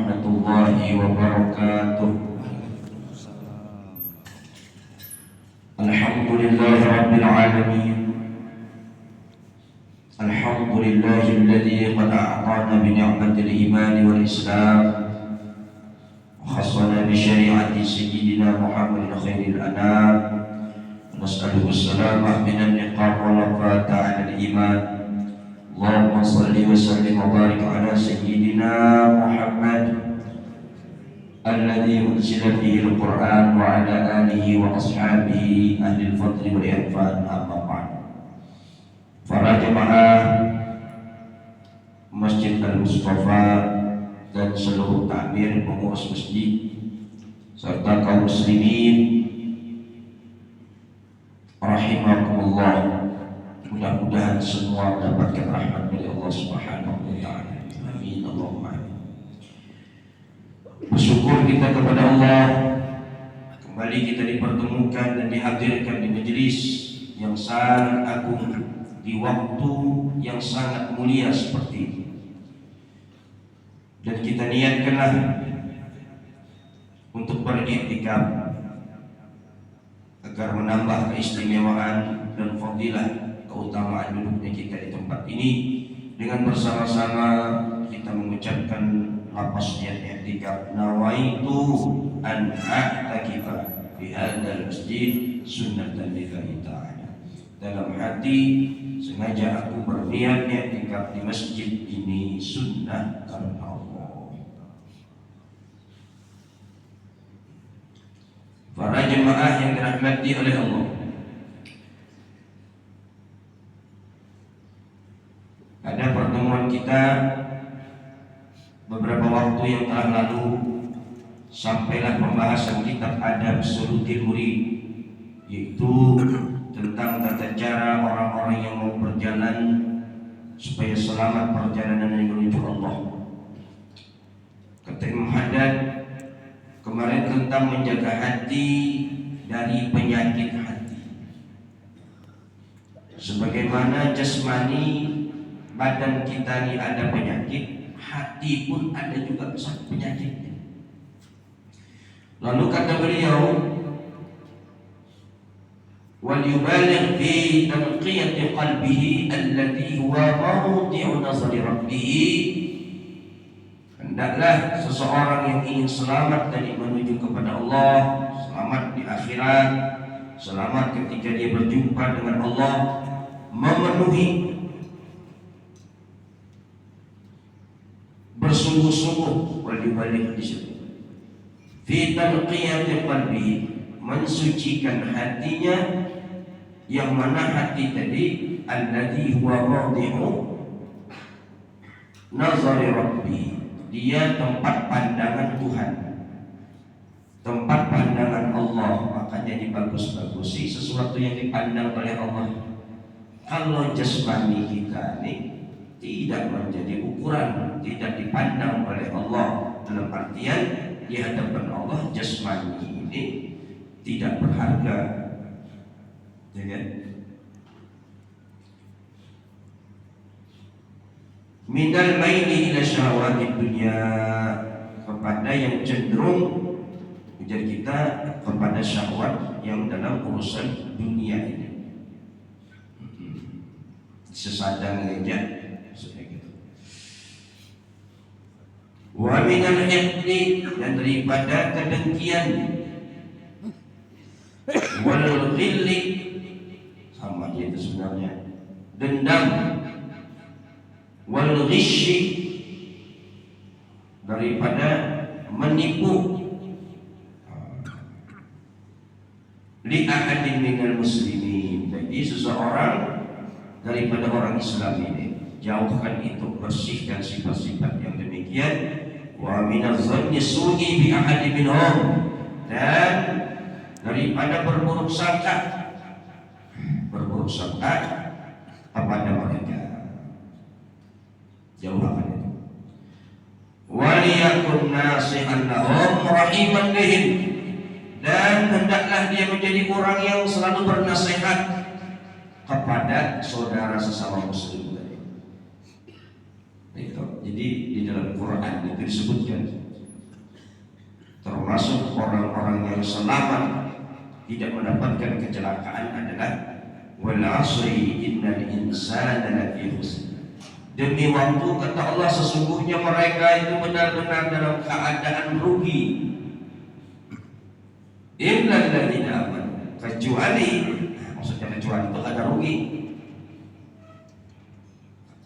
warahmatullahi wabarakatuh. Alhamdulillahi rabbil alamin. Alhamdulillahilladzi qad a'tana bi ni'matil iman wal islam wa khassana bi syari'ati sayyidina Muhammadin khairil anam. Nas'aluhu as-salamah minan niqab wal afata 'ala al-iman. Allahumma salli wa sallim wa barik ala sayyidina Muhammad alladhi unzila fihi al-Qur'an wa ala alihi wa ashabihi ahli al-fadli wal irfan, amma ba'd. Para jemaah Masjid Al-Mustafa dan seluruh takmir pengurus masjid serta kaum muslimin rahimakumullah, mudah-mudahan semua mendapatkan rahmat dari Allah Subhanahu wa taala. Amin Allahumma amin. Bersyukur kita kepada Allah, kembali kita dipertemukan dan dihadirkan di majelis yang sangat agung di waktu yang sangat mulia seperti ini. Dan kita niatkanlah untuk beriktikaf agar menambah keistimewaan dan fadilah keutamaan duduknya kita di tempat ini, dengan bersama-sama kita mengucapkan lafaz niat i'tikaf, nawaitu an a'takifa fi hadzal masjid sunnatan lillahi ta'ala. Dalam hati sengaja aku berniat i'tikaf di masjid ini sunnah karena Allah. Para jemaah yang dirahmati oleh Allah, pada pertemuan kita beberapa waktu yang telah lalu sampailah pembahasan kitab Adab Sulutil Murid, yaitu tentang tata cara orang-orang yang mau berjalan supaya selamat perjalanan yang menuju Allah. Kata Imam Haddad kemarin tentang menjaga hati dari penyakit hati. Sebagaimana jasmani badan kita ini ada penyakit, hati pun ada juga penyakitnya. Lalu kata beliau, wal yubaligh fi tanqiyati qalbihi alladhi huwa mawdi'u nazari rabbih. Hendaklah seseorang yang ingin selamat dari menuju kepada Allah, selamat di akhirat, selamat ketika dia berjumpa dengan Allah, memenuhi bersungguh-sungguh, wal yubaligh di situ fi tanqiyati qalbihi, mensucikan hatinya, yang mana hati tadi alladhi huwa mawdi'u nazari rabbi, dia tempat pandangan Tuhan, tempat pandangan Allah. Makanya dibagus-bagusi sesuatu yang dipandang oleh Allah. Kalau jasmani kita ini tidak menjadi ukuran, tidak dipandang oleh Allah, dalam artian di hadapan Allah jasmani ini tidak berharga, ya kan? Minal maili ila syahwatid dunya, kepada yang cenderung ujar kita kepada syahwat yang dalam urusan dunia ini. Sesadang aja seperti itu. Wa minal hiqdi, dan daripada kedengkian, wal ghilli, sama aja itu sebenarnya, dendam, wal ghishi, daripada menipu, li ahadin minal muslimin, jadi seseorang daripada orang Islam ini, jauhkan itu, bersihkan sifat-sifat yang demikian. Wa minaz zanni su'i bi ahadin minhum, dan daripada berburuk sangka kepada mereka, jauhkan itu. Waliyakun nasihan lahum rahiman bihim, dan hendaklah dia menjadi orang yang selalu bernasihat kepada saudara sesama muslim tadi. Itu. Jadi di dalam Quran itu disebutkan Termasuk orang-orang yang selamat tidak mendapatkan kecelakaan adalah wal asri innal insana lafi khusr. Demi waktu kata Allah sesungguhnya mereka itu benar-benar dalam keadaan rugi. Illal ladzina amanu, kecuali maksudnya kecuali itu ada rugi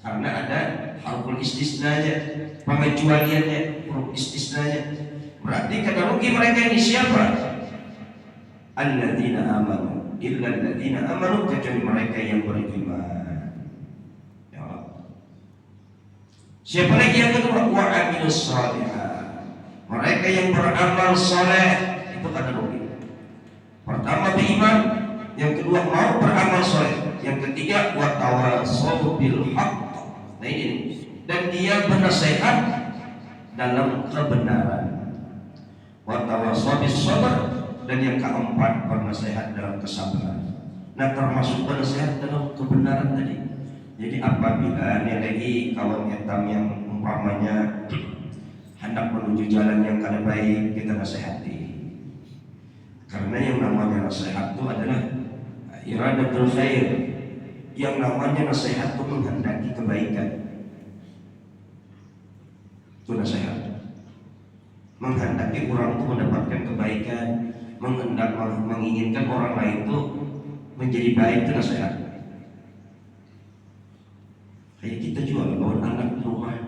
karena ada harful istisnanya, pengecualiannya, huruf istisnanya. Berarti kata rugi mereka ini siapa? Alladzina amanu, illal ladzina amanu, kecuali mereka yang beriman. Ya Allah. Siapa lagi yang kedua? Wa amilus shalihat, mereka yang beramal saleh itu kata rugi. Pertama beriman, yang kedua mau beramal saleh, yang ketiga wa tawassaw bil haqq. Nah ini, dan dia bernasihat dalam kebenaran. Wa tawassaw bis sabr, dan yang keempat bernasihat dalam kesabaran. Nah termasuk bernasihat dalam kebenaran tadi. Jadi apabila lagi kawan etam yang umpamanya hendak menuju jalan yang kada baik, kita nasihati. Karena yang namanya nasihat itu adalah iradatul khair. Yang namanya nasihat itu menghendaki kebaikan. Itu nasihat. Menghendaki orang itu mendapatkan kebaikan, menginginkan orang lain itu menjadi baik, itu nasihat. Kayak kita juga bawa anak di rumah,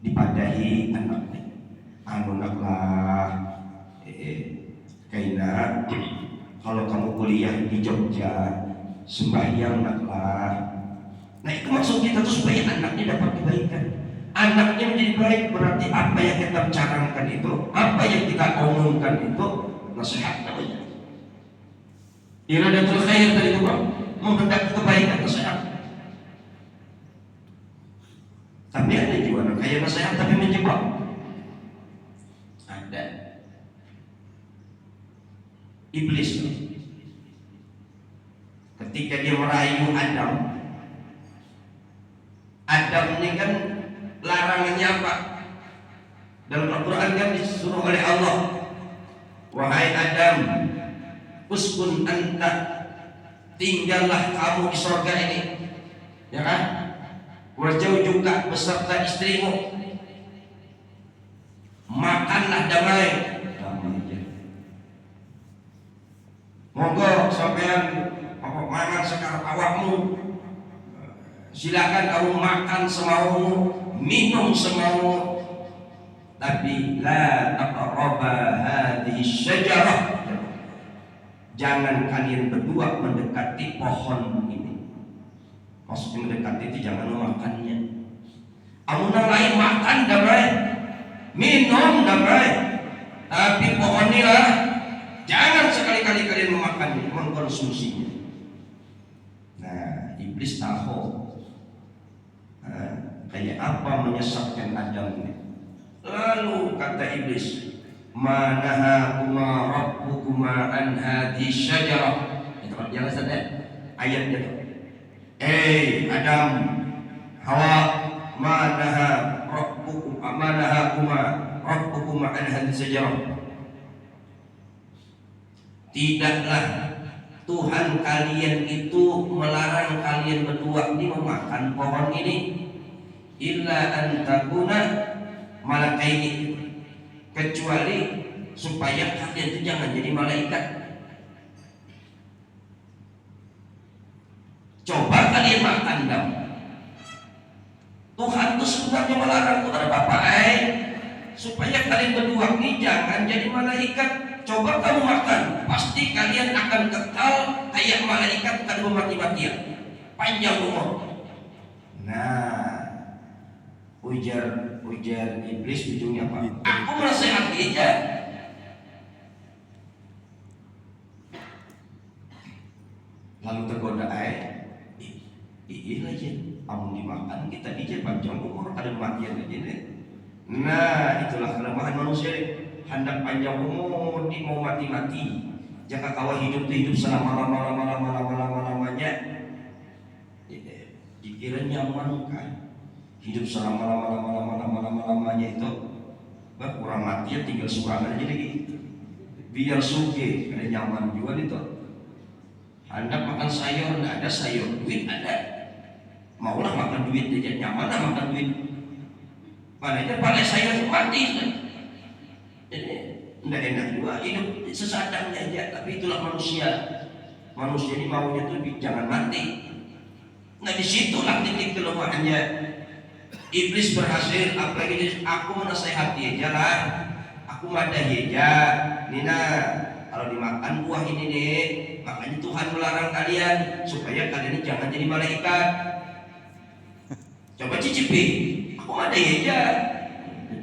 dipadahi anaknya, anaklah, kaina kalau kamu kuliah di Jogja sembahyang naklah. Nah itu maksud kita tuh supaya anaknya dapat kebaikan, anaknya menjadi baik. Berarti apa yang kita bicarakan itu, apa yang kita omongkan itu nasihat namanya. Iradatul khair tadi itu Bang, menghendaki kebaikan, nasihat. Tapi ada juga kayak nasihat tapi menjebak. Ada. Iblis ketika dia merayu Adam ini kan larangannya apa? Dalam Al-Quran kan disuruh oleh Allah, wahai Adam, uskun anta, tinggallah kamu di surga ini, ya kan? Wajau juga beserta istrimu, makanlah damai. Monggo sampean mangan sekarang awakmu, silakan kamu makan semaumu, minum semaumu, tapi la taqraba hadhihi syajarah, jangan kalian berdua mendekati pohon ini. Maksudnya mendekati itu jangan memakannya. Amunah lain makan damai, minum damai, tapi pohon ini lah jangan sekali-kali kalian memakannya, mengkonsumsinya. Nah, iblis tahu kayak apa menyesatkan Adam ini. Lalu kata iblis, manahakuma rabbukuma an hadhihi syajarah. Itu jangan sadar ayatnya itu. Adam, Hawa, manahakuma rabbukuma an hadhihi syajarah. Tidaklah Tuhan kalian itu melarang kalian berdua ini memakan pohon ini, illa an takuna malakaini, kecuali supaya kalian itu jangan jadi malaikat. Coba kalian makan dong. Tuhan itu sebenarnya melarang kepada bapak supaya kalian berdua ini jangan jadi malaikat. Coba kamu makan, pasti kalian akan kekal kayak malaikat, tak mati-matian, panjang umur. Nah, ujar iblis ujungnya apa? Aku menasihati aja. Lalu tergoda iya aja, kamu dimakan kita aja panjang umur, ada matian aja deh. Nah, itulah kelemahan manusia. Hendak panjang umur, di mau mati-mati. Jika kau hidup selama-lamanya, dikira nyaman kan? Hidup selama-lamanya itu kurang orang mati ya tinggal sumbangan aja lagi. Biar suge, ada nyaman juga itu. Hendak makan sayur, nggak ada sayur, duit ada. Maulah makan duit aja, nyaman lah makan duit. Makanya pakai sayur mati. Jadi nggak enak juga hidup sesadangnya aja. Tapi itulah manusia. Manusia ini maunya tuh jangan mati. Nah disitulah titik kelemahannya. Iblis berhasil, apalagi aku menasehati aja lah, aku madahi aja. Nina, kalau dimakan buah ini nih, makanya Tuhan melarang kalian supaya kalian ini jangan jadi malaikat. Coba cicipi, aku madahi aja.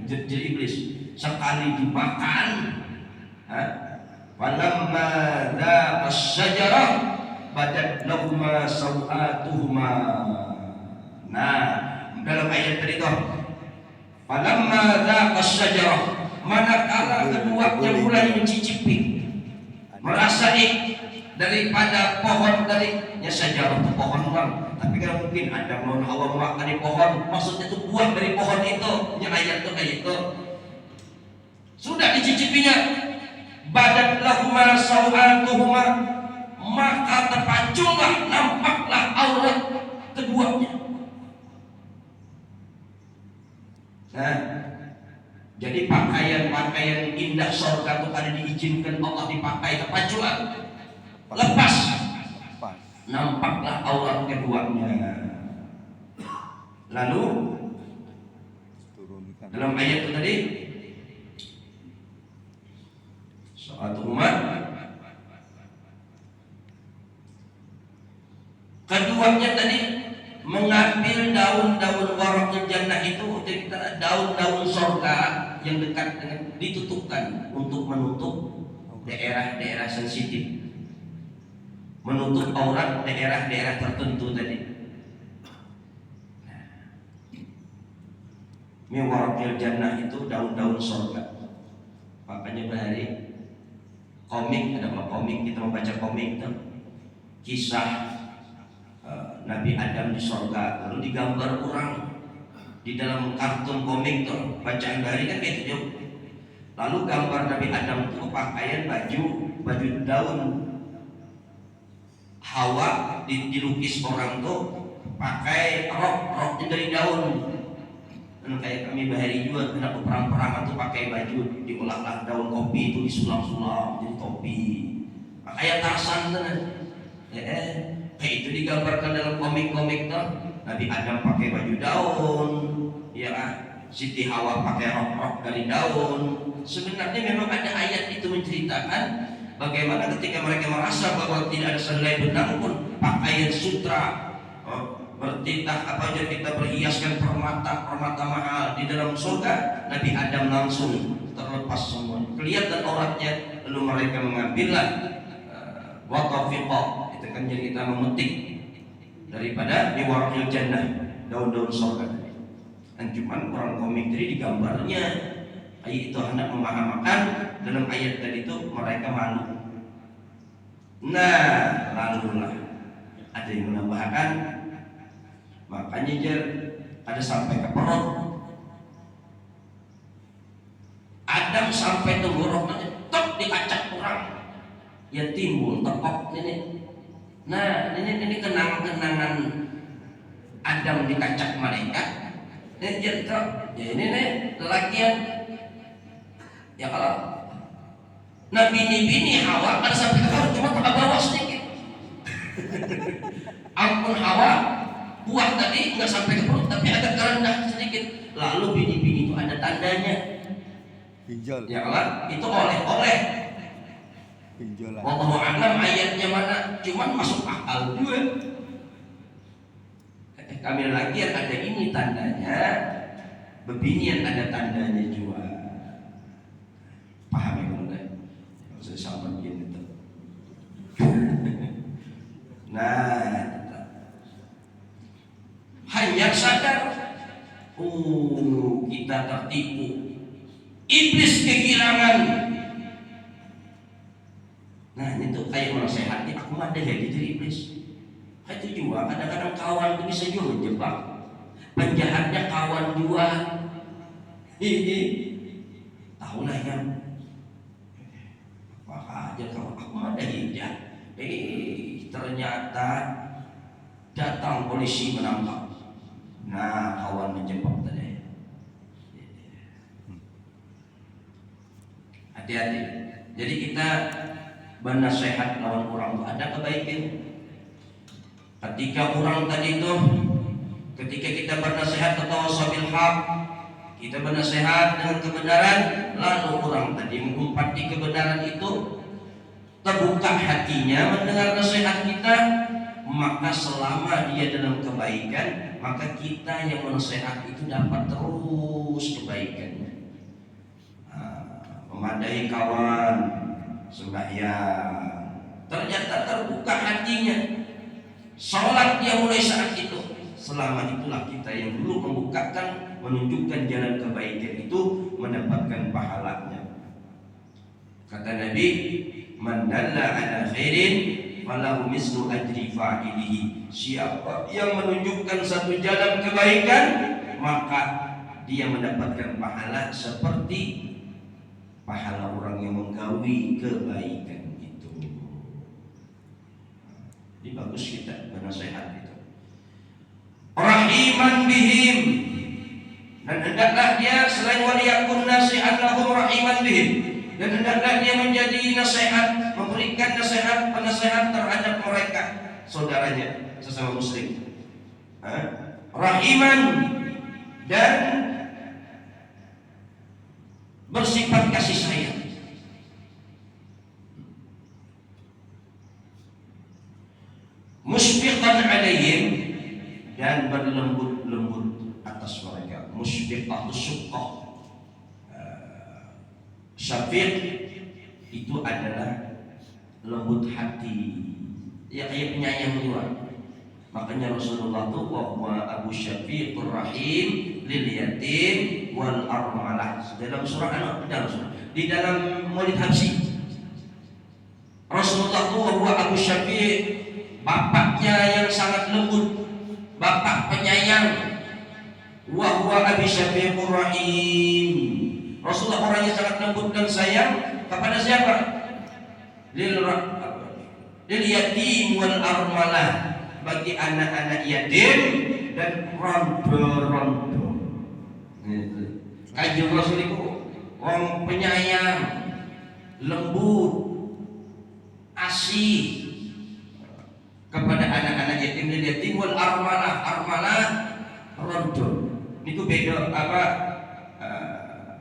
Jadi iblis sekali dimakan, walamma dzaqa asy-syajarah badat lahuma sawatuhuma. Nah, dalam ayat tadi itu, falamma dzaqa asy-syajarah, manakala keduanya mulai mencicipi, merasai daripada pohon tadi, ya syajarah itu pohon bang. Tapi kalau mungkin ada mau Hawa makan di pohon, maksudnya itu buah dari pohon itu, yang ayat itu kayak itu. Sudah dicicipinya, badat lahuma sawatuhuma, maka terpancunglah, nampaklah aurat keduanya. Nah, jadi pakaian-pakaian indah surga itu kada diizinkan Allah dipakai, terpancunglah, lepas, nampaklah aurat keduanya. Lalu dalam ayat itu tadi, suatu umat keduanya tadi mengambil daun-daun warakul jannah itu, daun-daun surga yang dekat dengan, ditutupkan untuk menutup daerah-daerah sensitif, menutup aurat daerah-daerah tertentu tadi. Min warakil jannah itu daun-daun surga. Makanya bahari komik, ada komik, kita membaca komik itu kisah Nabi Adam di surga, lalu digambar orang di dalam kartun komik tuh, bacaan bahari kan kayak gitu. Lalu gambar Nabi Adam itu pakaian baju daun. Hawa dilukis orang tuh pakai roknya dari daun. Dan kayak kami bahari juga kena perang-perangan tuh pakai baju diolahlah daun kopi itu disulam-sulam jadi topi. Kayak Tarsan tuh. Kayak itu digambarkan dalam komik-komik tuh. Nabi Adam pakai baju daun, ya kan? Siti Hawa pakai rok dari daun. Sebenarnya memang ada ayat itu menceritakan bagaimana ketika mereka merasa bahwa tidak ada sehelai benang pun pakaian sutra, bertitah apa aja kita berhiaskan permata mahal di dalam surga, Nabi Adam langsung terlepas semua, kelihatan auratnya. Lalu mereka mengambillah waqafiqah, itu kan jadi kita memetik daripada miwarakil jannah, daun-daun surga. Dan cuman orang komik tadi digambarnya ayat itu hendak memahamakan dalam ayat tadi itu mereka malu. Nah, lalulah ada yang menambahkan, makanya jer ada sampai ke perut. Adam sampai tenggorokannya tok dikacak orang, ya timbul tekok ini. Nah, ini kenangan-kenangan Adam dikacak malaikat. Ini jer tok, ya ini nih lelakian. Ya kalau nah bini Hawa ada sampai ke perut, cuma tak bawah sedikit. Ampun Hawa, buah tadi nggak sampai ke perut tapi agak rendah sedikit. Lalu bini-bini itu ada tandanya. Pinjol. Ya kan? Itu oleh-oleh. Pinjolan. Wallahu a'lam ayatnya mana, cuman masuk akal juga. Kami lagi yang ada ini tandanya, bebinian ada tandanya juga. Paham ya kalau saya sama begini itu. Nah, hanya sadar, kita tertipu. Iblis kegirangan. Nah, itu kayak menasehati, aku mah ada jadi iblis. Itu juga kadang-kadang kawan itu bisa juga menjebak. Penjahatnya kawan juga. tahulah yang apa aja kalau aku ada hijah. Ternyata datang polisi menangkap. Nah, kawan menjebak tadi. Hati-hati. Jadi kita bernasihat lawan orang itu ada kebaikan. Ketika orang tadi itu, ketika kita bernasihat atau sabil haq, kita bernasihat dengan kebenaran, lalu orang tadi mengumpati kebenaran itu, terbuka hatinya mendengar nasihat kita, maka selama dia dalam kebaikan, maka kita yang menasihat itu dapat terus kebaikannya. Memadai kawan sembahyang, ternyata terbuka hatinya, sholat dia mulai saat itu. Selama itulah kita yang dulu membukakan, menunjukkan jalan kebaikan itu mendapatkan pahalanya. Kata Nabi, man dalla ala khairin falahu mislu ajri fa'ilihi. Siapa yang menunjukkan satu jalan kebaikan, maka dia mendapatkan pahala seperti pahala orang yang menggawi kebaikan itu. Ini bagus kita bernasihat itu. Rahiman bihim, dan hendaklah dia selain waliyakun nasihat lahum rahiman bihim, dan hendaklah dia menjadi nasihat, memberikan nasihat, penasehat terhadap mereka saudaranya sesama muslim. Rahiman, dan bersifat kasih sayang. Musfiqan alaihim, dan berlembut-lembut atas mereka. Musfiqah suqqah. Syafiq itu adalah lembut hati, ya kayak penyayang juga. Makanya Rasulullah itu bahwa Abu Syafiqur Rahim lil yatim wal armalah. Dalam surah di dalam Maulid Habsyi, Rasulullah itu bahwa Abu Syafiq bapaknya yang sangat lembut, bapak penyayang. Wa huwa Abi Syafiqur Rahim. Rasulullah orang yang sangat lembut dan sayang kepada siapa? Lil yatim wal armalah, bagi anak-anak yatim dan rondo-rondo. Kanjeng Rasul itu orang penyayang, lembut, asih kepada anak-anak yatim dan yatim wal armalah. Armalah rondo. Itu beda apa?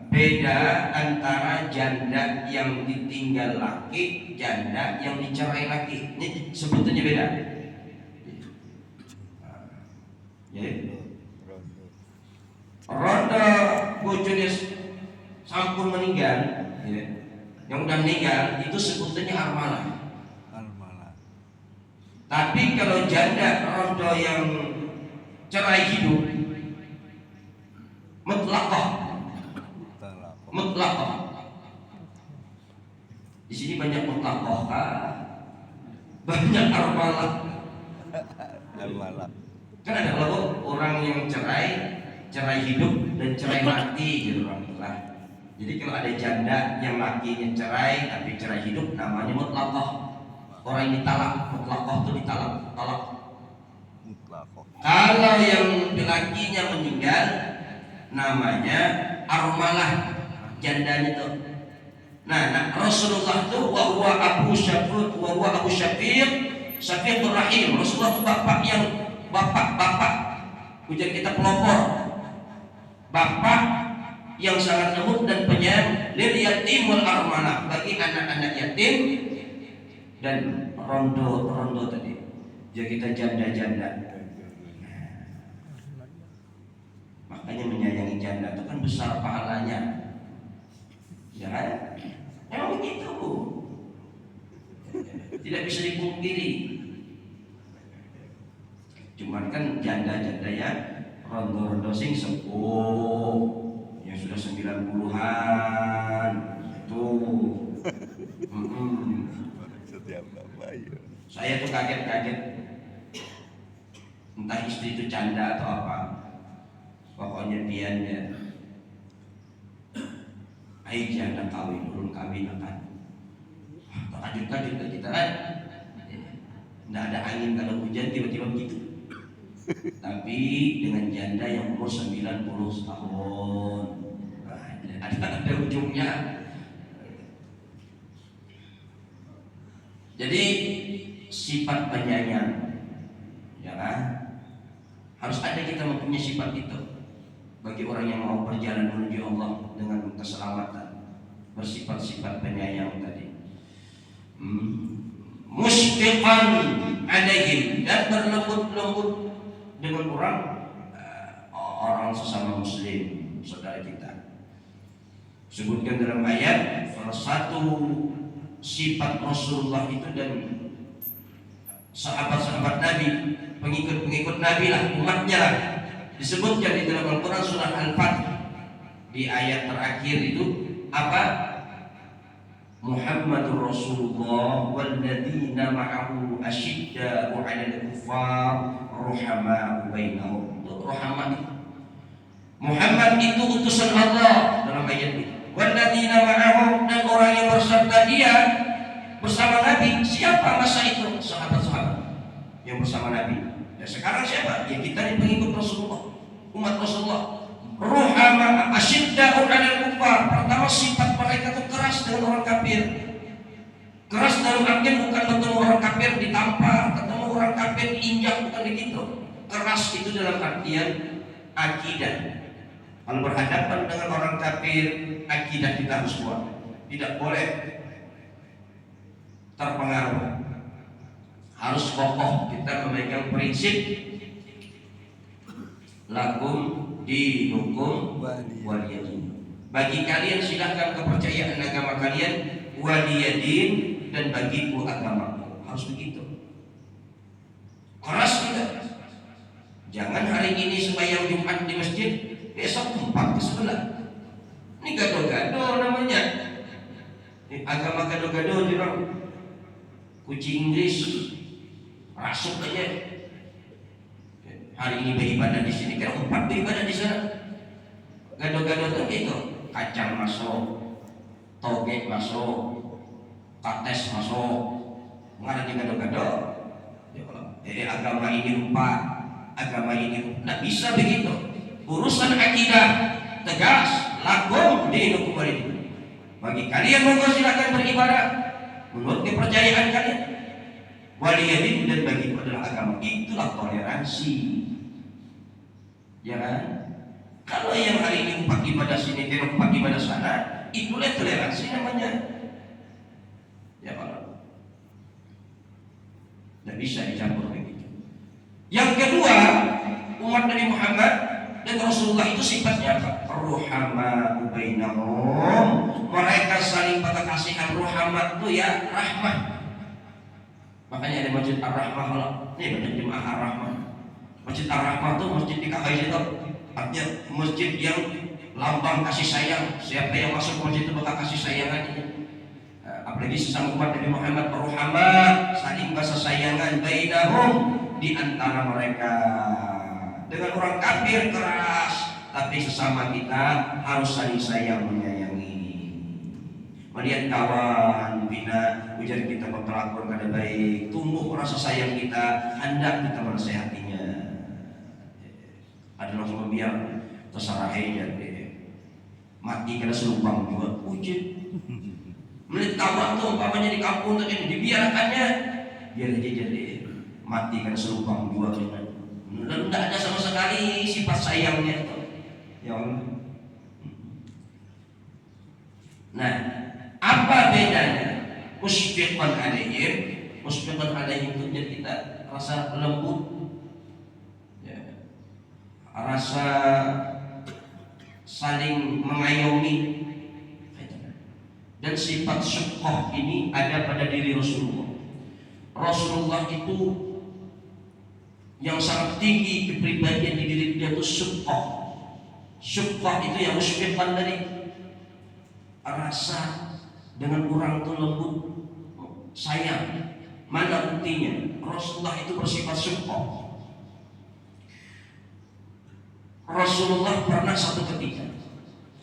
Beda antara janda yang ditinggal laki, janda yang dicerai laki. Ini sebetulnya beda. Ya. Rondo bojone sampun meninggal, ya. Yang udah meninggal itu sebetulnya armalah. Tapi kalau janda rondo yang cerai hidup, mutlaqah. Di sini banyak mutlaqah, banyak armalah. Kan ada kalau orang yang cerai hidup dan cerai mati gitu lah. Jadi kalau ada janda yang lakinya cerai tapi cerai hidup, namanya mutlaqah. Orang yang ditalak, mutlaqah itu ditalak, talak. Kalau yang lakinya meninggal, namanya armalah, jandanya itu. Nah, Rasulullah itu wa huwa Abu Syafiq Syafiqur Rahim. Rasulullah itu bapak. Ujar kita pelopor. Bapak yang sangat lembut dan penyayang lil yatim wal armalah, bagi anak-anak yatim dan rondo tadi. Jadi kita janda-janda. Makanya menyayangi janda itu kan besar pahalanya. Ya kan? Memang begitu. Tidak bisa dipungkiri. Cuman kan janda-janda yang rondo-rondo sing sepuh, yang sudah 90-an itu. Saya tuh kaget. Entah istri itu canda atau apa. Pokoknya dia janda kawin, ulun kawin akan terkajut-kajut kita kan. Nggak ada angin kalau hujan tiba-tiba begitu. Tapi dengan janda yang umur 90 tahun, ada ujungnya. Jadi sifat penyayang, ya kan? Harus ada kita mempunyai sifat itu bagi orang yang mau berjalan menuju Allah dengan keselamatan, bersifat-sifat penyayang tadi. Musyfiqan alaihim, dan berlembut-lembut dengan orang sesama muslim, saudara kita. Sebutkan dalam ayat salah satu sifat Rasulullah itu dan sahabat-sahabat Nabi, pengikut-pengikut Nabi lah, umatnya lah, disebutkan di dalam Al-Quran surah Al-Fath di ayat terakhir itu apa? Muhammadur Rasulullah walladzina ma'ahu asyidda'u 'alal kuffar ruhama'u bainahum. Ruhama' Muhammad itu utusan Allah dalam ayat ini. Walladzina ma'ahu, dan orang yang berserta dia bersama Nabi. Siapa masa itu? Sahabat-sahabat yang bersama Nabi. Dan sekarang siapa? Ya kita ini pengikut Rasulullah, umat Rasulullah. Ruhama asyidda'u 'alal kuffar. Pertama, sifat mereka itu keras dengan orang kafir. Keras dalam artian bukan ketemu orang kafir ditampar, ketemu orang kafir diinjak, bukan begitu. Keras itu dalam artian akidah. Kalau berhadapan dengan orang kafir, akidah kita harus kuat. Tidak boleh terpengaruh. Harus kokoh kita memegang prinsip lakum dinukum waliyadin. Bagi kalian silahkan kepercayaan agama kalian, waliyadin, dan bagiku agamaku. Harus begitu. Keras kita. Jangan hari ini sembahyang Jumat di masjid, besok tempat ke sebelah. Ini gado-gado namanya. Ini agama gado-gado orang. Kucing Inggris rasuk aja. Hari ini beribadah di sini, kira empat beribadah di sana. Gado-gado tuh gitu, kacang masuk, toge masuk, kates masuk, mengarahnya gado-gado. Agama ini empat, agama ini nggak bisa begitu. Urusan akidah tegas, lakum dinukum waliyadin. Bagi kalian monggo silakan beribadah menurut kepercayaan kalian. Waliyadin, dan bagiku adalah agama. Itulah toleransi. Ya kan? Kalau yang hari ini empat ibadah sini, empat ibadah sana, itulah toleransi namanya. Ya kalau tidak bisa dicampur begitu. Yang kedua, umat Nabi Muhammad dan Rasulullah itu sifatnya apa? Ruhama'u bainahum. Mereka saling pada kasihan. Ruhamah itu ya rahmah. Makanya ada masjid Ar-Rahmah. Ini banyak jemaah Ar-Rahmah. Masjid Ar-Rahmah itu masjid di KKI itu. Artinya masjid yang lambang kasih sayang. Siapa yang masuk masjid itu bakal kasih sayangan. Apalagi sesama umat Nabi Muhammad, Ruhamah, saling kasih sayangan bainahum, di antara mereka. Dengan orang kafir keras, tapi sesama kita harus saling sayang menyayangi. Melihat kawan bina ujar kita berkelakuan kada baik, tumbuh rasa sayang kita, hendak kita menasehatinya. Ada langsung biar terserah aja, mati kena selubang juga ujar. Melihat kawan tuh umpamanya di kampung tadi dibiarkannya, biar aja jadi mati kena selubang juga. Dan tidak ada sama sekali sifat sayangnya itu. Ya Allah. Nah, apa bedanya? Musyfiqan alaihim. Musyfiqan alaihim itu jadi kita rasa lembut, ya, rasa saling mengayomi. Dan sifat syukoh ini ada pada diri Rasulullah. Rasulullah itu yang sangat tinggi kepribadian di diri dia itu syukoh. Syukoh itu yang musyfiqan tadi, rasa dengan orang itu lembut, sayang. Mana buktinya? Rasulullah itu bersifat syukur. Rasulullah pernah satu ketika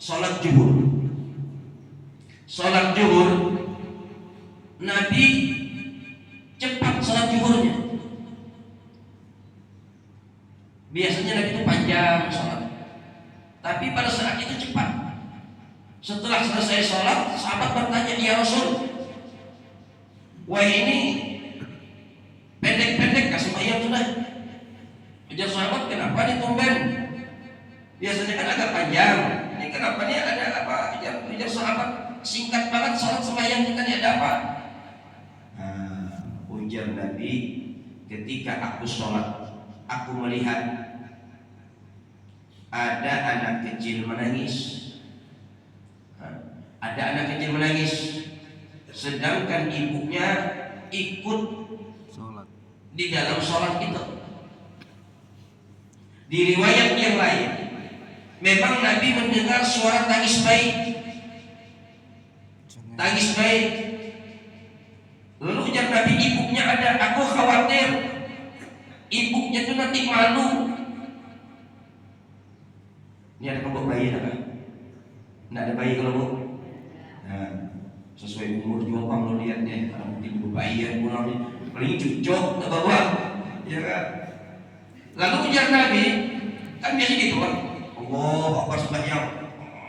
sholat zuhur, Sholat zuhur, Nabi cepat sholat zuhurnya. Biasanya Nabi itu panjang sholat, tapi pada saat itu cepat. Setelah selesai sholat, sahabat bertanya, ya Rasul, wah ini pendek-pendek kasih sembahyang sudah. Ujar sahabat, kenapa ini tumben? Biasanya kan agak panjang. Ini kenapa nih ada apa? Ujar sahabat, singkat banget sholat sembahyang kita ini ada apa? Ujar Nabi, ketika aku sholat, aku melihat ada anak kecil menangis. Ada anak kecil menangis, sedangkan ibunya ikut sholat di dalam sholat itu. Di riwayat yang lain, memang Nabi mendengar suara tangis bayi. Tangis bayi. Lalu ujar Nabi, ibunya ada. Aku khawatir ibunya itu nanti malu. Ini ada kelompok bayi tak? Tidak ada bayi kalau bu. Nah, sesuai umur juga kamu lihatnya. Kalau mungkin ibu bayi yang pulang nih, paling cucuk ke bawah, ya kan? Lalu ujar Nabi, kan biasa gitu kan? Allah Akbar sembahyang,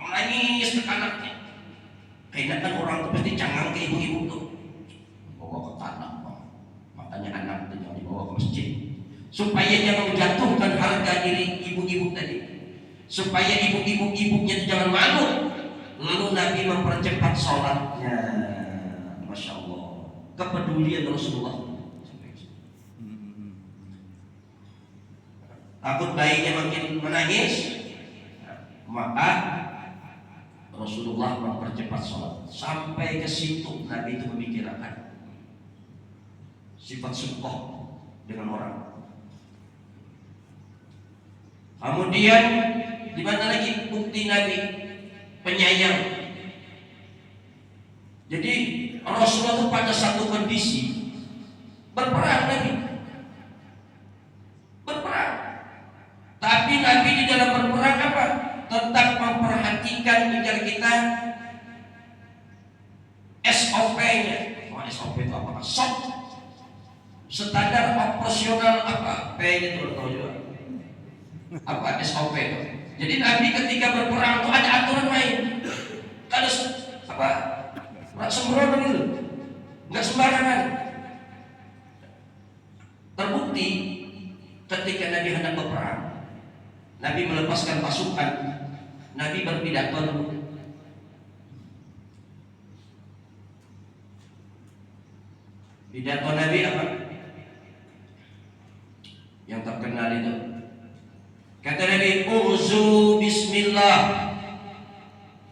nangis ke anaknya. Kayaknya kan orang tuh pasti cangang ke ibu-ibu tuh. Bawa ke tanah, makanya anak itu jangan dibawa ke masjid, supaya jangan menjatuhkan harga diri ibu-ibu tadi, supaya ibunya itu jangan malu. Lalu Nabi mempercepat sholatnya. Masya Allah, kepedulian Rasulullah. Takut bayinya makin menangis, maka Rasulullah mempercepat sholat. Sampai ke situ Nabi itu memikirkan sifat sukoh dengan orang. Kemudian di mana lagi bukti Nabi penyayang? Jadi Rasulullah itu pada satu kondisi berperang Nabi, berperang. Tapi Nabi di dalam berperang apa? Tetap memperhatikan agar kita SOP-nya. SOP itu apa? SOP, standar operasional apa? P itu tahu juga. Apa SOP itu? Jadi Nabi ketika berperang itu ada aturan main. Ada apa? Nggak sembrono gitu, nggak sembarangan. Terbukti ketika Nabi hendak berperang, Nabi melepaskan pasukan, Nabi berpidato dulu. Pidato Nabi apa? Yang terkenal itu. Kata Nabi, "Uzu bismillah."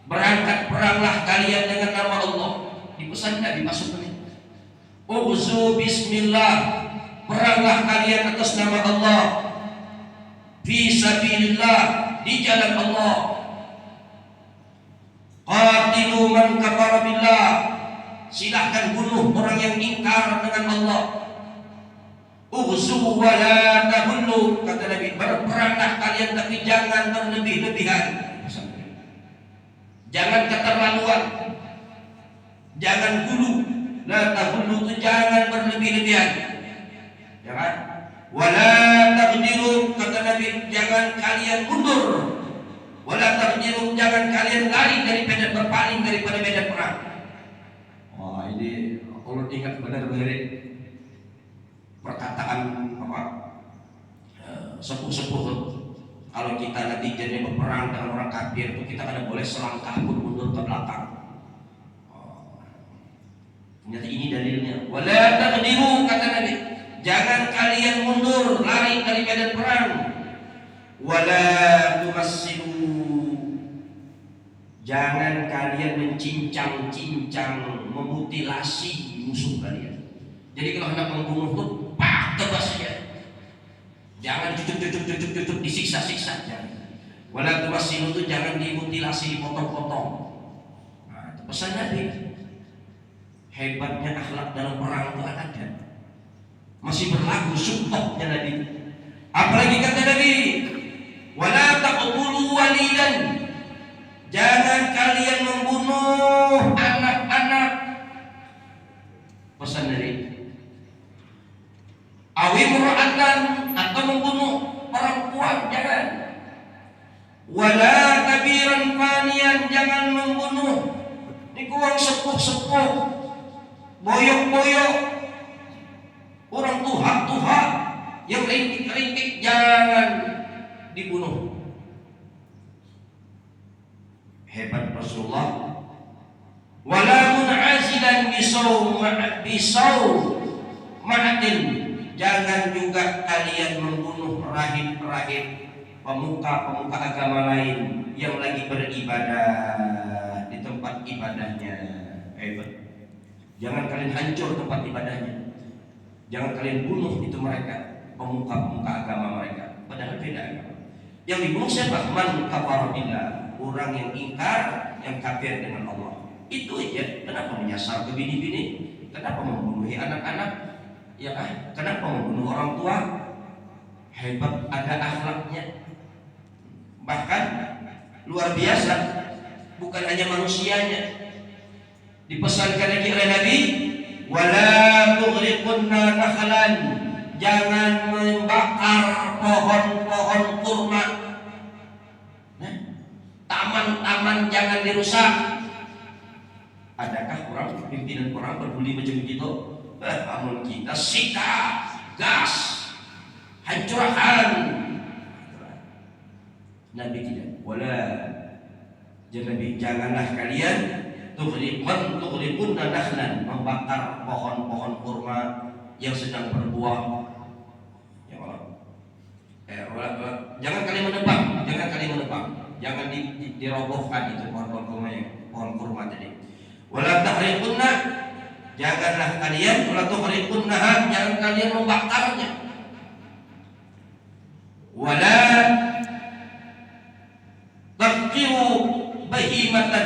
Berangkat peranglah kalian dengan nama Allah. Dipesan Nabi pasukan ini. Uzu bismillah. Peranglah kalian atas nama Allah. Fi sabilillah, di jalan Allah. Qatilu man kafara billah. Silahkan bunuh orang yang ingkar dengan Allah. Ughzu wa la tahullu, kata Nabi, berperanglah kalian tapi jangan berlebih-lebihan. Jangan keterlaluan, jangan gulu. La tahullu itu jangan berlebih-lebihan, ya kan? Wala taqdiru, kata Nabi, jangan kalian mundur. Wala taqdiru, jangan kalian lari daripada berpaling daripada medan perang. Wah, ini kalau ingat benar-benar perkataan apa sepuh-sepuh. Kalau kita nanti jadi berperang dengan orang kafir itu kita tidak boleh selangkah pun mundur ke belakang. Ternyata ini dalilnya. Wala taqdiru, kata Nabi, jangan kalian mundur lari dari medan perang. Wala tumassilu, jangan kalian mencincang-cincang, memutilasi musuh kalian. Jadi kalau hendak membunuh itu pak tebasnya. Jangan cucuk disiksa-siksa, jangan. Wala tumassilu itu jangan dimutilasi, dipotong-potong. Nah, itu pesan Nabi. Hebatnya akhlak dalam perang itu ada. Masih berlaku sumpahnya Nabi. Apalagi kata Nabi, wala taqtulu walidan, jangan kalian membunuh anak kejahatan atau membunuh orang tua, jangan. Wala kabiran fanian, jangan membunuh nikuang sepuh-sepuh, boyok-boyok, orang tuha-tuha yang rintik-rintik, jangan dibunuh. Hebat Rasulullah. Wala mun'azilan bisaw ma'atin, jangan juga kalian membunuh rahib-rahib, pemuka-pemuka agama lain yang lagi beribadah di tempat ibadahnya. Hebat. Jangan kalian hancur tempat ibadahnya. Jangan kalian bunuh itu mereka, pemuka-pemuka agama mereka. Padahal beda agama. Yang dibunuh siapa? Man kafara billah, orang yang ingkar, yang kafir dengan Allah. Itu aja. Kenapa menyasar ke bini-bini? Kenapa membunuh anak-anak? Ya kan? Kenapa membunuh orang tua? Hebat, ada akhlaknya. Bahkan luar biasa, bukan hanya manusianya. Dipesankan lagi oleh Nabi, wala tughriqunna nakhlan, jangan membakar pohon-pohon kurma. Nah, taman-taman jangan dirusak. Adakah orang, pimpinan orang peduli macam begitu? Amun kita sikat, gas, hancurkan. Nabi tidak. Wala, janganlah kalian tughriqunna nakhlan, membakar pohon-pohon kurma yang sedang berbuah. Ya Allah. Jangan kalian menebang, jangan dirobohkan itu pohon-pohon kurma yang pohon kurma tadi. Wala tahriqunna, janganlah kalian, wala tuhriqunnaha, jangan kalian membakarnya. Wala taqtiru bahimatan,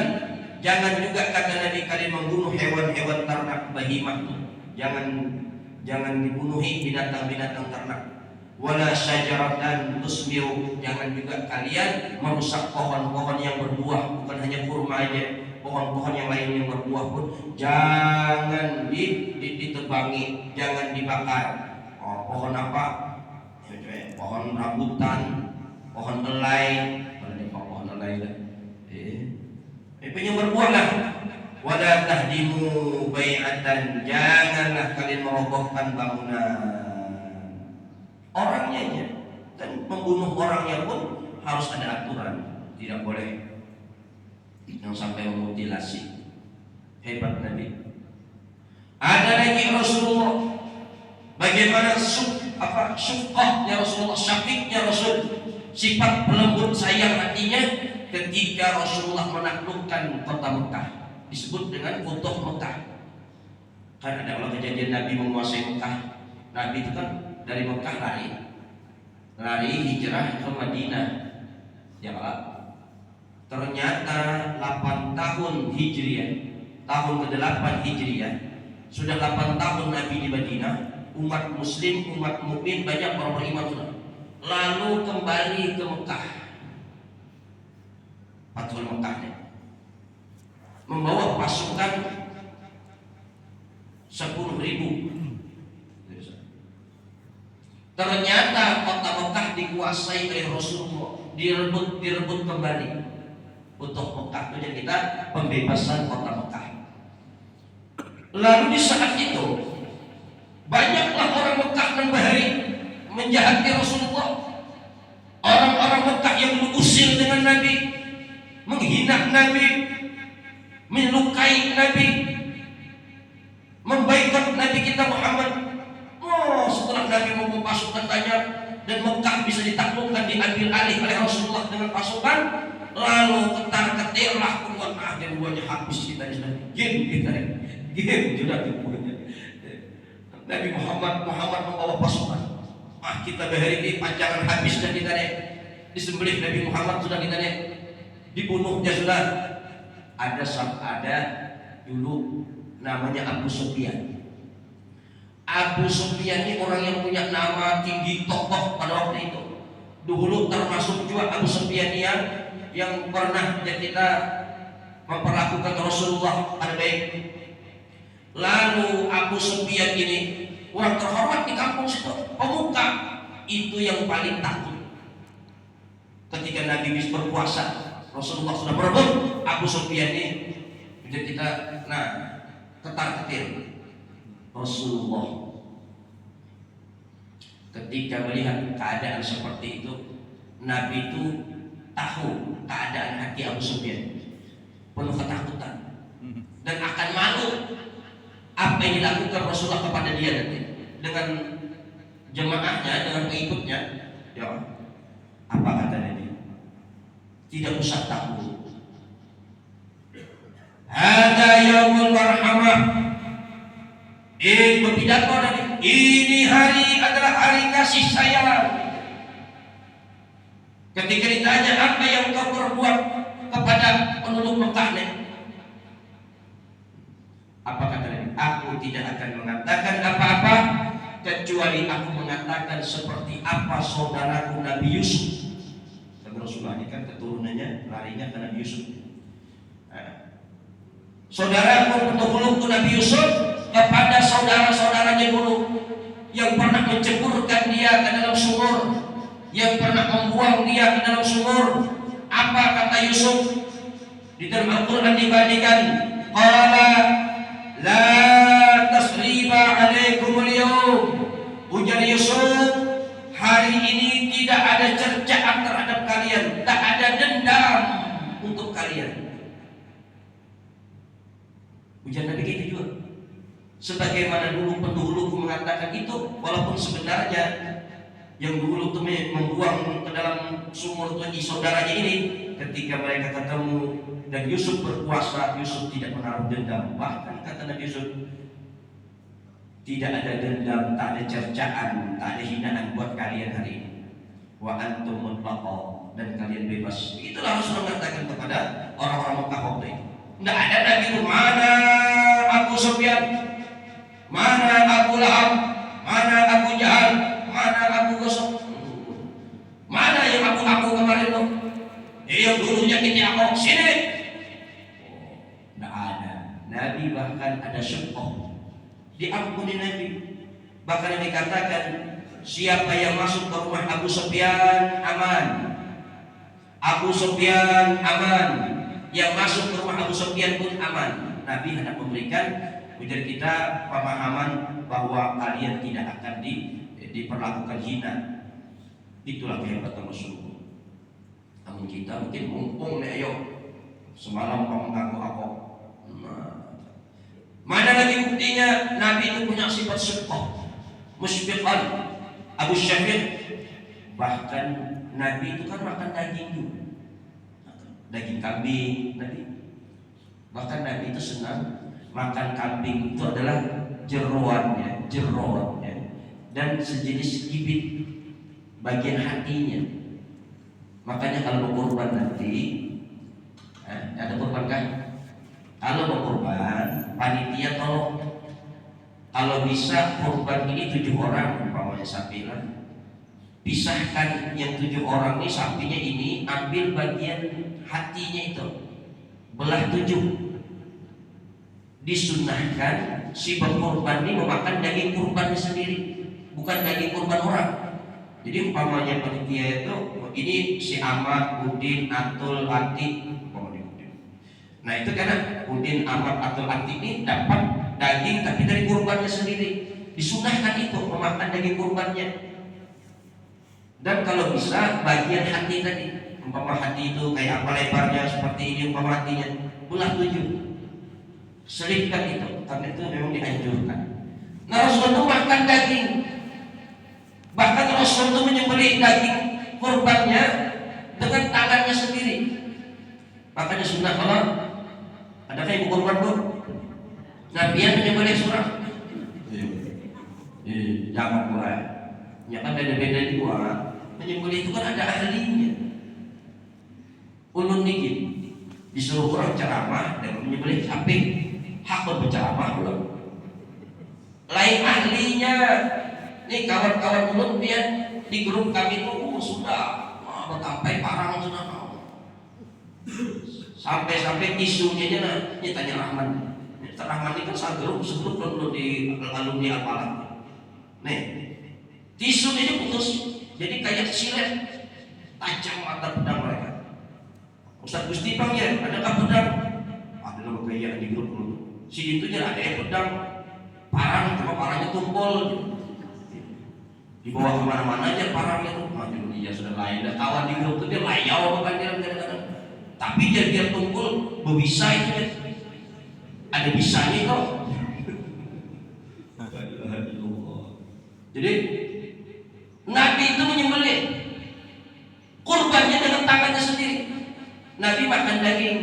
jangan juga kata Nabi kalian membunuh hewan-hewan ternak bahimah itu. Jangan dibunuhi binatang-binatang ternak. Wala syajaratan tusmiru, jangan juga kalian merusak pohon-pohon yang berbuah, bukan hanya kurma aja. Pohon-pohon yang lain yang berbuah pun jangan ditebangi, jangan dibakar. Pohon apa? Pohon rambutan, pohon elai. Pohon elai lah. Yang berbuah lah. Wala tahdimu bai'atan, janganlah kalian merobohkan bangunan. Orangnya aja, dan membunuh orangnya pun harus ada aturan, tidak boleh yang sampai memutilasi. Hebat Nabi. Ada lagi Rasulullah, bagaimana syufqahnya Rasulullah, syafiqnya Rasul, sifat pelembut sayang hatinya ketika Rasulullah menaklukkan kota Mekah, disebut dengan Futuh Mekah. Kan ada kalau kejadian Nabi menguasai Mekah. Nabi itu kan dari Mekah lari hijrah ke Madinah. Ya Allah. Ternyata 8 tahun Hijriah, tahun ke-8 Hijriah, sudah 8 tahun Nabi di Madinah, umat muslim, umat mukmin banyak orang beriman sudah. Lalu kembali ke Mekah. Fathul Mekahnya. Membawa pasukan 10.000. Ternyata kota Mekah dikuasai oleh Rasulullah, direbut kembali. Untuk Mekah itu kita pembebasan kota Mekah. Lalu di saat itu banyaklah orang Mekah dan Bahari menjahati Rasulullah. Orang-orang Mekah yang diusir dengan Nabi, menghina Nabi, melukai Nabi, membaikkan Nabi kita Muhammad. Setelah Nabi membawa pasukan banyak dan Mekah bisa ditaklukkan, diambil alih oleh Rasulullah dengan pasukan, lalu ketar-ketirlah keluar dan buahnya habis kita sudah game sudah buahnya. Nabi Muhammad membawa pasukan, kita hari ini panjangan habis dan kita disembelih. Nabi Muhammad sudah kita dibunuhnya sudah. Ada dulu namanya Abu Sufyan. Abu Sufyan ini orang yang punya nama tinggi, tokoh pada waktu itu. Dulu termasuk juga Abu Sufyan yang pernah kita memperlakukan Rasulullah pada baik. Lalu Abu Sufyan ini orang terhormat di kampung situ, pemuka, itu yang paling takut. Ketika Nabi bisa berpuasa, Rasulullah sudah berebut Abu Sufyan ini, jadi kita ketar-ketir. Rasulullah ketika melihat keadaan seperti itu, Nabi itu tahu keadaan hati Abu Sufyan, penuh ketakutan dan akan malu apa yang dilakukan Rasulullah kepada dia nanti dengan jemaahnya, dengan pengikutnya. Ya, apa kata Nabi? Tidak usah takut. Hada yaumul marhamah. Berpidato Nabi, ini hari adalah hari kasih sayang. Ketika ditanya apa yang kau perbuat kepada penduduk Mekah, apa kata Nabi? Aku tidak akan mengatakan apa-apa kecuali aku mengatakan seperti apa saudaraku Nabi Yusuf. Karena Rasulullah ini kan keturunannya larinya ke Nabi Yusuf. Saudaraku pendahuluku Nabi Yusuf kepada saudara-saudaranya dulu yang pernah menceburkan dia ke dalam sumur, yang pernah membuang dia ke dalam sumur. Apa kata Yusuf di dalam Al-Quran dibandingkan? Qala la tasriba alaikumul yawm. Ujar Yusuf, hari ini tidak ada cercaan terhadap kalian, tak ada dendam untuk kalian. Ujar Nabi gitu juga. Sebagaimana dulu pendahuluku mengatakan itu, walaupun sebenarnya yang dulu itu membuang ke dalam sumur itu saudaranya ini, ketika mereka ketemu dan Yusuf berpuasa, Yusuf tidak menaruh dendam. Bahkan kata Nabi Yusuf, tidak ada dendam, tak ada cercaan, tak ada hinaan buat kalian hari ini. Wa antum mutlaqah, dan kalian bebas. Itulah Rasul mengatakan kepada orang-orang Mekah waktu itu. Tidak ada Nabi itu, mana Abu Sufyan, mana Abu Lahab, mana Abu Jahal, mana Abu Gosok, mana yang Abu kemarin tuh, yang dulunya kita Ahok sini. Tidak ada. Nabi bahkan ada syukur, diampuni Nabi. Bahkan Nabi katakan, siapa yang masuk ke rumah Abu Sufyan aman, Abu Sufyan aman. Yang masuk ke rumah Abu Sufyan pun aman. Nabi hendak memberikan ujar kita pemahaman bahwa kalian tidak akan diperlakukan hina. Itulah kehebatan Rasulullah. Namun kita mungkin mumpung nih, ayo semalam kamu mengganggu aku. Mana lagi buktinya? Nabi itu punya sifat syukur, musbiqan. Abu Syafir, bahkan Nabi itu kan makan daging juga, daging kambing Nabi. Bahkan Nabi itu senang makan kambing, itu adalah jeroannya dan sejenis kibit bagian hatinya. Makanya kalau mau kurban nanti, ada kurban kan? Kalau mau kurban, panitia tolong, kalau bisa kurban ini 7 orang umpamanya sapi lah, pisahkan yang 7 orang ini sapinya ini, ambil bagian hatinya itu, belah 7. Disunnahkan si berkorban ini memakan daging kurbannya sendiri, bukan daging kurban orang. Jadi umpamanya panitia itu, ini si Ahmad, Udin, Atul, Ati, nah itu karena Udin, Ahmad, Atul, Ati ini dapat daging tapi dari kurbannya sendiri. Disunnahkan itu memakan daging kurbannya. Dan kalau bisa bagian hati tadi, umpama hati itu kayak apa lebarnya seperti ini, umpama hatinya belah 7. Selipkan itu, karena itu memang dianjurkan. Nah Rasul itu makan daging, bahkan Rasul itu menyembelih daging kurbannya dengan tangannya sendiri. Makanya sunnah kalau adakah ibu kurban bu? Nabi yang menyembelih surah. Jangan mulai. Ya kan beda-beda juga. Menyembelih itu kan ada ahlinya. Ulun dikit disuruh orang ceramah dan menyembelih sapi. Hak berceramah belum? Lain ahlinya. Nih kawan-kawan ulun pian di grup kami itu sudah bertampai parang sudah sampai isunya aja tanya Rahman. Rahman itu kan satu grup sebelum di alumni apalah. Nih, tisu ini putus, jadi kayak silet, tajam mata pedang mereka. Ustaz Gusti panggil, adakah pedang? Ada nama kayak di grup dulu. Si itu aja ada yang pedang, parang cuma parangnya tumpul. Dibawa kemana-mana aja parangnya tuh. Maju dia sudah lain, dah kawan di grup tuh dia layau apa dia kadang-kadang. Tapi dia tumpul, berbisa itu ya. Ada bisanya kok. Jadi Nabi itu menyembelih kurbannya dengan tangannya sendiri. Nabi makan daging,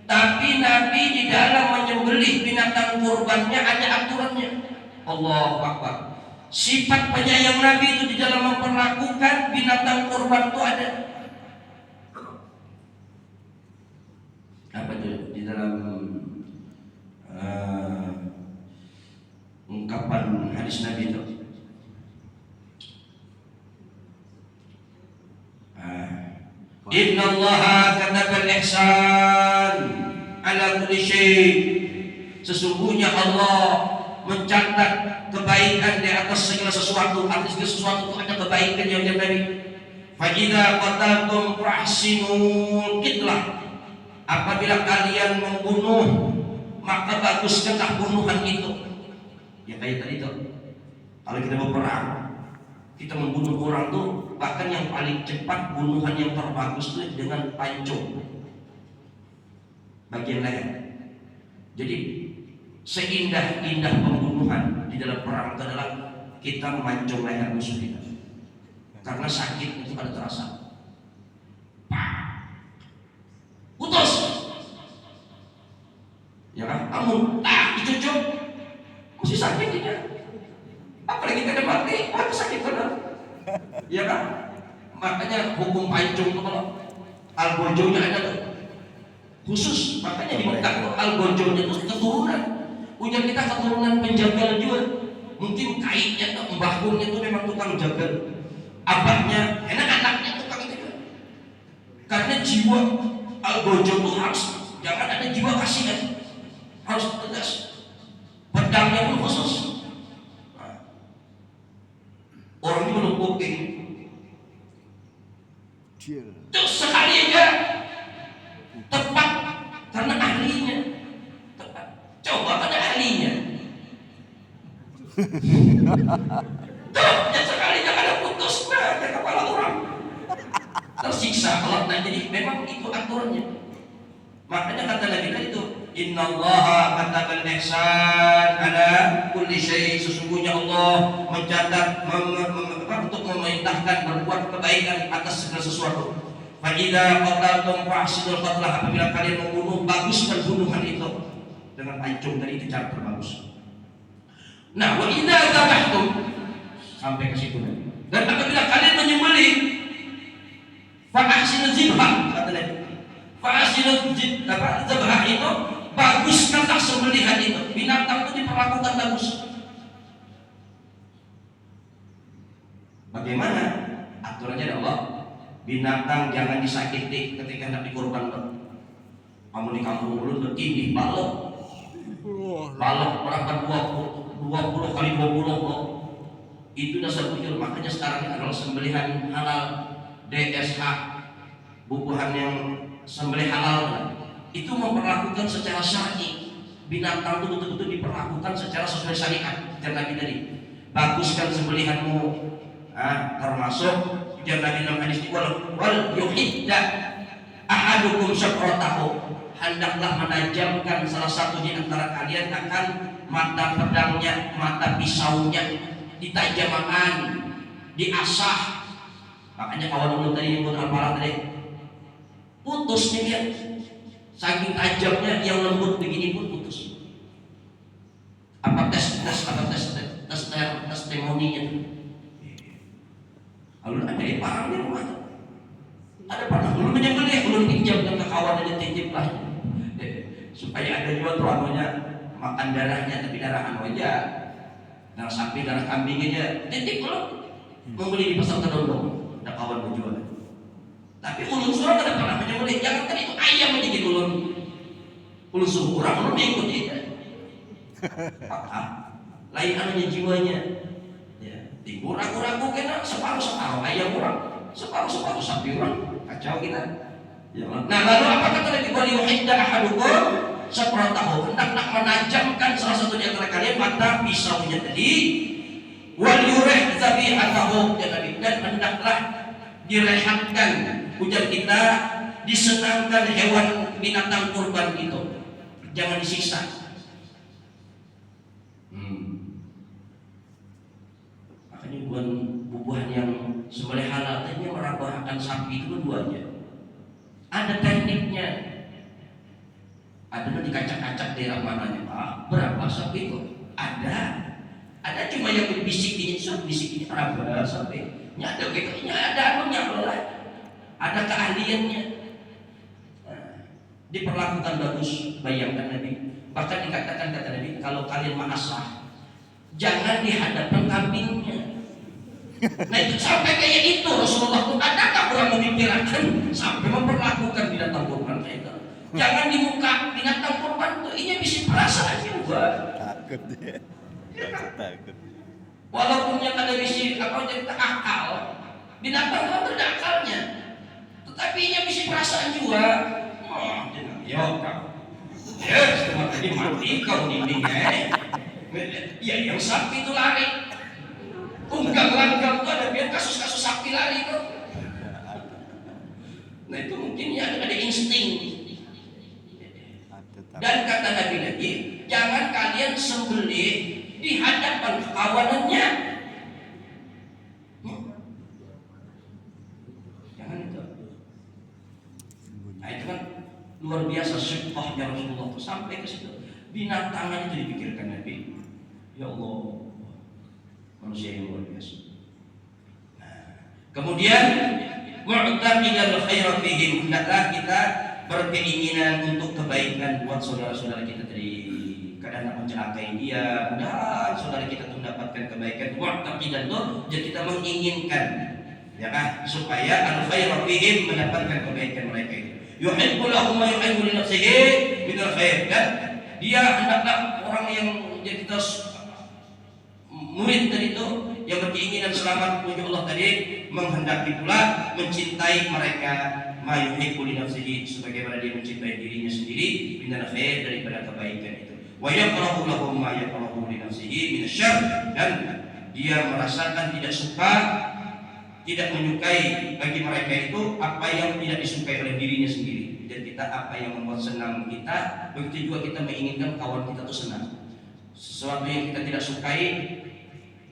tapi Nabi di dalam menyembelih binatang kurbannya ada aturannya. Allahu Akbar. Sifat penyayang Nabi itu di dalam memperlakukan binatang kurban itu ada. Apa itu di dalam ungkapan hadis Nabi itu? Inna Allaha katabal ihsan ala kulli syai. Sesungguhnya Allah mencatat kebaikan di atas segala sesuatu. Atas segala sesuatu itu ada kebaikan yang dia beri. Fa idza qataltum fahsinul qitlah. Apabila kalian membunuh, maka baguskanlah bunuhan itu. Ya kayak tadi itu. Kalau kita berperang, kita membunuh orang tuh, bahkan yang paling cepat bunuhan yang terbagus itu dengan pancung bagian leher. Jadi seindah-indah pembunuhan di dalam perang itu adalah kita memancung leher musuh kita, karena sakit itu ada terasa. Putus, ya kan? Kamu dicucuk, masih sakit tidak? Apalagi kada mati, sakit benar. Ya kan? Makanya hukum pancung itu kalau algojonya ada tuh khusus, makanya di Mekah tuh algojonya itu keturunan. Punya kita keturunan penjagal juga. Mungkin kaitnya tuh mbahnya itu memang tukang jagal. Abahnya, enak anaknya tukang itu. Karena jiwa algojo itu harus, jangan ada jiwa kasihan, harus tegas. Pedangnya pun khusus. Orang itu menumpukin terus sekali aja tepat karena ahlinya tepat. Coba pada ahlinya tuh sekali aja ada putus aja kepala orang tersiksa kalau tak. Jadi memang itu aturannya. Makanya kata Nabi tadi itu, Innallaha katabal ihsan ala kulli syai. Sesungguhnya Allah mencatat untuk memerintahkan berbuat kebaikan atas segala sesuatu. Fa idza qataltum fahsinul qatlah. Apabila kalian membunuh, baguskan bunuhan itu dengan pancung tadi, itu cara terbagus. Nah, wa idza dzabhtum, sampai ke situ. Dan apabila kalian menyembelih, fa ahsinuz dzibha, kata Nabi. Fa ahsinuz dzibha itu baguskanlah sembelihan itu. Binatang itu diperlakukan bagus. Bagaimana aturannya ada Allah? Binatang jangan disakiti ketika hendak dikurban. Kamu di kampung ulun bertindih balok berapa 20 kali 20 itu dasar bujur. Makanya sekarang ini adalah sembelihan halal DSH, bubuhan yang sembelih halal itu memperlakukan secara syar'i. Binatang itu betul-betul diperlakukan secara sesuai syariat. Dan Nabi tadi, baguskan sembelihanmu, termasuk yang Nabi dalam hadis wal yuhidda ahadukum syafratahu. Hendaklah menajamkan salah satu di antara kalian akan mata pedangnya, mata pisaunya, ditajamkan, diasah. Makanya kawan ulun tadi yang putar parah tadi, putusnya dia, saking tajamnya yang lembut begini pun putus. Apa tes testimoninya? Lalu ada di parang di rumah. Ada parang, ulun menyembelih, ulun pinjam ke kawan aja titip lah. Supaya ada juga tuh anunya, makan darahnya, tapi darah anu aja, darah sapi, darah kambing aja, titip ulun. Membeli di pasar Kedondong, ada kawan menjual. Tapi ulun surah tidak pernah menyembelih. Jangankan itu ayam aja gitu ulun suruh kurang, ulun ikut aja. Lain anunya jiwanya. Timbul ragu-ragu kena separuh ayam orang, separuh sapi orang, kacau kita. Ya, nah lalu apa kata Nabi? Waliyuhidda ahadukum sabratahu, hendak menajamkan salah satu di antara kalian mata pisaunya tadi. Waliyurih zabihatahu, dan hendaklah direhatkan ujar kita, disenangkan hewan binatang kurban itu, jangan disiksa. Makanya bubuhan yang sembelih halal tadinya merabahkan sapi itu keduanya. Ada tekniknya. Ada nanti kacak-kacak daerah mananya, Pak. Berapa sapi itu? Ada cuma yang berbisik ini, bisik ini berapa sapi? Ada gitu, ada anunya lah. Ada keahliannya. Diperlakukan bagus, bayangkan Nabi. Bahkan dikatakan kata Nabi, kalau kalian mengasah, jangan dihadapkan kambingnya. Nah itu sampai kayak itu Rasulullah pun adakah orang memikirkan sampai memperlakukan binatang kurban kayak itu. Jangan di muka binatang kurban itu, ini bisa perasaan juga. Takut dia. Takut. Walaupun yang ada misi jadi tak akal, binatang itu ada akalnya, tetapi ini bisa perasaan juga. Ya setengah tadi mati kau dindingnya. Ya yang sapi itu lari. Unggang-langgang itu ada biar kasus-kasus sapi lari itu. Nah itu mungkin ya ada insting. Dan kata Nabi lagi, jangan kalian sembelih di hadapan kawanannya. Jangan itu. Nah itu kan luar biasa syekahnya Rasulullah itu sampai ke situ. Binatangnya itu dipikirkan Nabi. Ya Allah. Manusia yang luar biasa. Kemudian mu'taqidal khaira fihim, hendaklah kita berkeinginan untuk kebaikan buat saudara-saudara kita tadi. Kadang nak mencelakai dia, mudah saudara kita itu mendapatkan kebaikan. Mu'taqidan itu jadi kita menginginkan, ya kan, supaya al khaira fihim, mendapatkan kebaikan mereka itu. Yuhibbu lahum ma yuhibbu li nafsihi minal khair, dan dia hendaklah orang yang jadi kita murid tadi itu yang berkeinginan selamat menuju Allah tadi, menghendaki pula mencintai mereka ma yuhibbu li nafsihi, sebagaimana dia mencintai dirinya sendiri, minal khair, daripada kebaikan itu. Wa yakrahu lahum ma yakrahu li nafsihi minasyarr, dan dia merasakan tidak suka, tidak menyukai bagi mereka itu apa yang tidak disukai oleh dirinya sendiri. Dan kita apa yang membuat senang kita, begitu juga kita menginginkan kawan kita itu senang. Sesuatu yang kita tidak sukai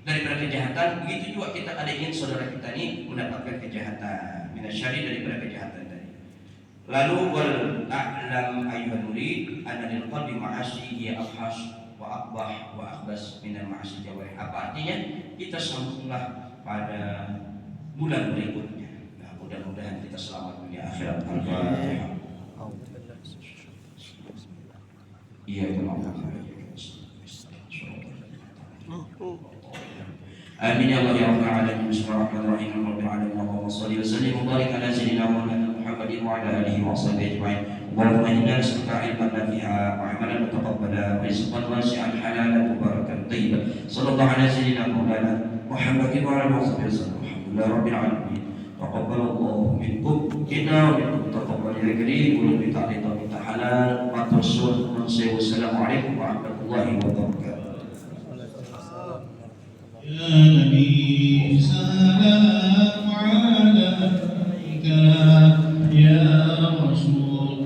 daripada kejahatan, begitu juga kita ada ingin saudara kita ini mendapatkan kejahatan, minasyari, daripada kejahatan tadi. Lalu wal a'lam ayyuhan murid anna lil qalbi ma'asi hiya afhas wa aqbah wa akhbas min al ma'asi jawarih. Apa artinya? Kita sambunglah pada bulan berikutnya. Nah, mudah-mudahan kita selamat dunia akhirat. Al-Fatihah. Iya, Amin ya Allah ya Rabbal alamin. Bismillahirrahmanirrahim. Rabbil alamin. Allahumma shalli wa sallim wa barik ala sayyidina Muhammadin wa ala alihi wa sahbihi ajma'in. Allahumma inna nas'aluka ilman nafi'a wa 'amalan mutaqabbala wa rizqan wasi'an halalan mubarakan thayyiban. Sallallahu ala sayyidina Muhammadin wa ala alihi wa sahbihi wasallam. Alhamdulillah rabbil alamin. Taqabbalallahu minkum inna wa minkum taqabbal ya karim. Wa bi ta'ala wa halal wa tasul. Wassalamualaikum warahmatullahi wabarakatuh. Ya Nabi